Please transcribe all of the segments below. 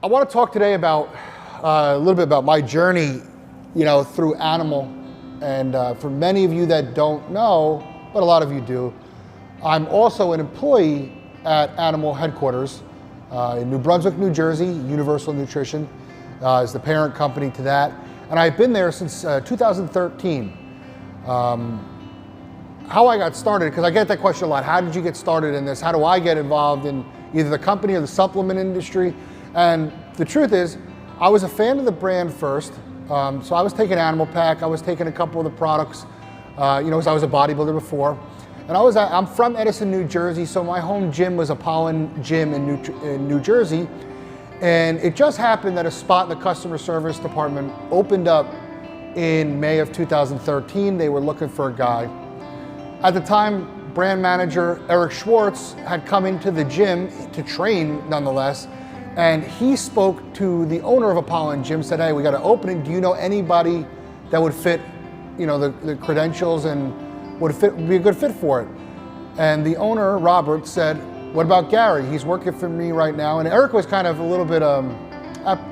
I want to talk today about a little bit about my journey, through animal. And for many of you that don't know, but a lot of you do, I'm also an employee at Animal headquarters in New Brunswick, New Jersey. Universal Nutrition is the parent company to that. And I've been there since 2013. How I got started, because I get that question a lot. How did you get started in this? How do I get involved in either the company or the supplement industry? And the truth is, I was a fan of the brand first. So I was taking Animal Pack. I was taking a couple of the products, because I was a bodybuilder before. And I'm from Edison, New Jersey, so my home gym was Apollo Gym in New Jersey. And it just happened that a spot in the customer service department opened up in May of 2013. They were looking for a guy. At the time, brand manager Eric Schwartz had come into the gym to train nonetheless. And he spoke to the owner of Apollo Gym, said, hey, we got an opening. Do you know anybody that would fit, the credentials and would be a good fit for it? And the owner, Robert, said, what about Gary? He's working for me right now. And Eric was kind of a little bit,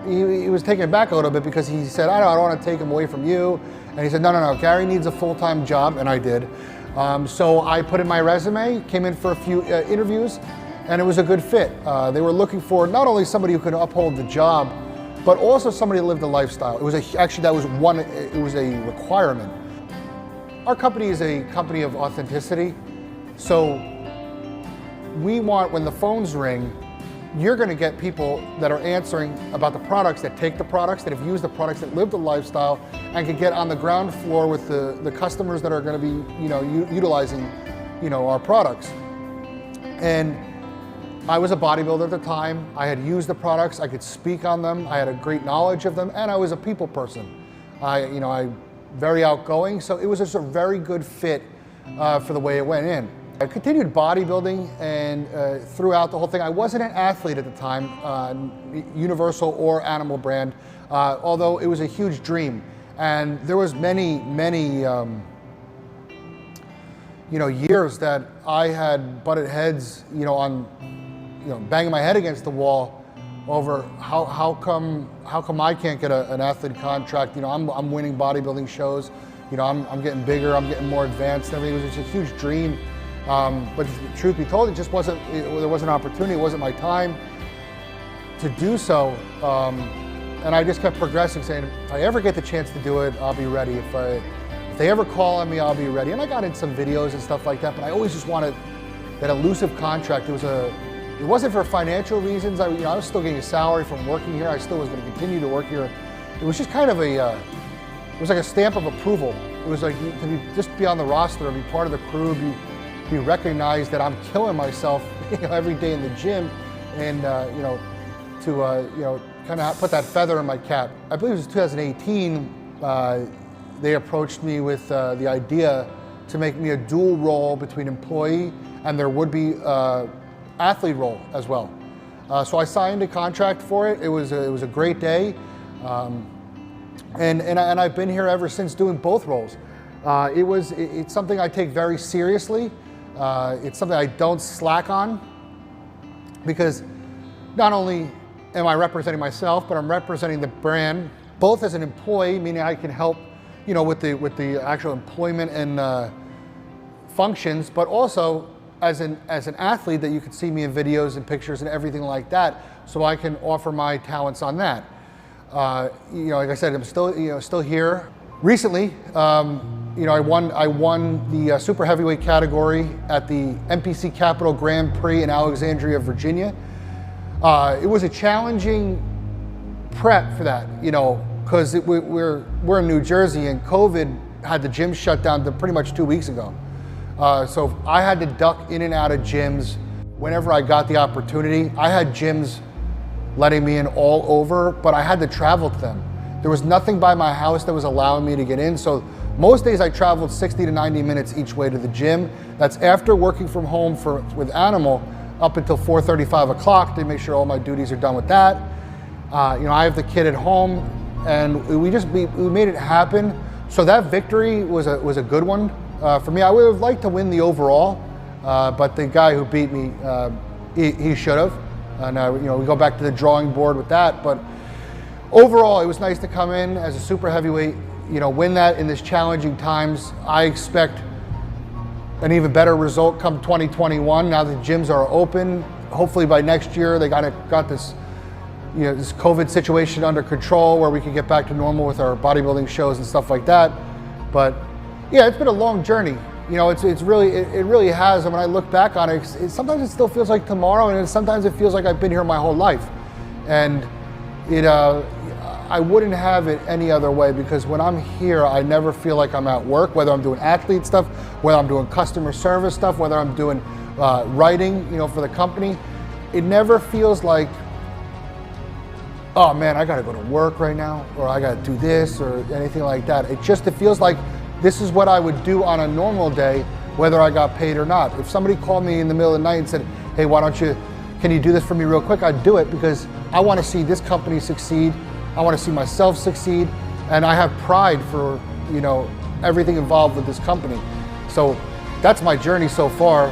he was taken aback a little bit because he said, I don't want to take him away from you. And he said, no, Gary needs a full-time job, and I did. So I put in my resume, came in for a few interviews, and it was a good fit. They were looking for not only somebody who could uphold the job, but also somebody who lived a lifestyle. It was it was a requirement. Our company is a company of authenticity. So we want, when the phones ring, you're going to get people that are answering about the products, that take the products, that have used the products, that live the lifestyle, and can get on the ground floor with the customers that are going to be, utilizing, our products. And I was a bodybuilder at the time. I had used the products. I could speak on them. I had a great knowledge of them, and I was a people person. I very outgoing. So it was just a very good fit for the way it went in. I continued bodybuilding, and throughout the whole thing, I wasn't an athlete at the time, Universal or Animal brand, although it was a huge dream. And there was many years that I had butted heads, on, banging my head against the wall over how come I can't get an athlete contract? I'm winning bodybuilding shows, I'm getting bigger, I'm getting more advanced and everything. It was just a huge dream. But truth be told, there wasn't an opportunity, it wasn't my time to do so. And I just kept progressing, saying, if I ever get the chance to do it, I'll be ready. If they ever call on me, I'll be ready. And I got in some videos and stuff like that, but I always just wanted that elusive contract. It wasn't for financial reasons. I was still getting a salary from working here. I still was going to continue to work here. It was just kind of it was like a stamp of approval. It was like just be on the roster, be part of the crew, be recognized that I'm killing myself, every day in the gym, and to kind of put that feather in my cap. I believe it was 2018. They approached me with the idea to make me a dual role between employee and there would be athlete role as well. So I signed a contract for it. It was a great day, and I've been here ever since doing both roles. It's something I take very seriously. It's something I don't slack on, because not only am I representing myself, but I'm representing the brand, both as an employee, meaning I can help, with the actual employment and functions, but also as an athlete, that you can see me in videos and pictures and everything like that, so I can offer my talents on that. Like I said, I'm still here. Recently, I won the super heavyweight category at the NPC Capital Grand Prix in Alexandria, Virginia. It was a challenging prep for that, because we're in New Jersey and COVID had the gym shut down pretty much 2 weeks ago. So I had to duck in and out of gyms whenever I got the opportunity. I had gyms letting me in all over, but I had to travel to them. There was nothing by my house that was allowing me to get in. So most days I traveled 60 to 90 minutes each way to the gym. That's after working from home with Animal up until 4:30, 5 o'clock to make sure all my duties are done with that. I have the kid at home, and we made it happen. So that victory was a good one for me. I would have liked to win the overall, but the guy who beat me, he should have. and we go back to the drawing board with that. But overall, it was nice to come in as a super heavyweight, win that in this challenging times. I expect an even better result come 2021. Now the gyms are open. Hopefully by next year they got this this COVID situation under control where we can get back to normal with our bodybuilding shows and stuff like that. But yeah, it's been a long journey. It really has. And when I look back on it, sometimes it still feels like tomorrow, and sometimes it feels like I've been here my whole life. And I wouldn't have it any other way, because when I'm here, I never feel like I'm at work, whether I'm doing athlete stuff, whether I'm doing customer service stuff, whether I'm doing writing, for the company. It never feels like, oh man, I gotta go to work right now, or I gotta do this, or anything like that. It feels like this is what I would do on a normal day, whether I got paid or not. If somebody called me in the middle of the night and said, hey, can you do this for me real quick? I'd do it, because I wanna see this company succeed. I wanna see myself succeed. And I have pride for, everything involved with this company. So that's my journey so far.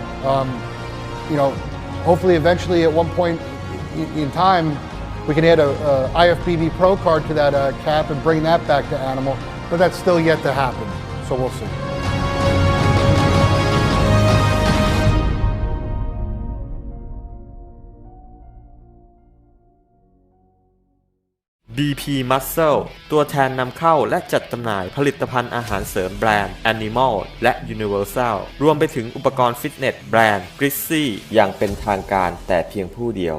Hopefully eventually at one point in time, we can add a IFBB Pro card to that cap and bring that back to Animal, but that's still yet to happen, so we'll see. BP Muscle ตัวแทนนำเข้าและจัดจำหน่ายผลิตภัณฑ์อาหารเสริมแบรนด์ Animal และ Universal รวมไปถึงอุปกรณ์ฟิตเนสแบรนด์ Grizzly อย่างเป็นทางการแต่เพียงผู้เดียว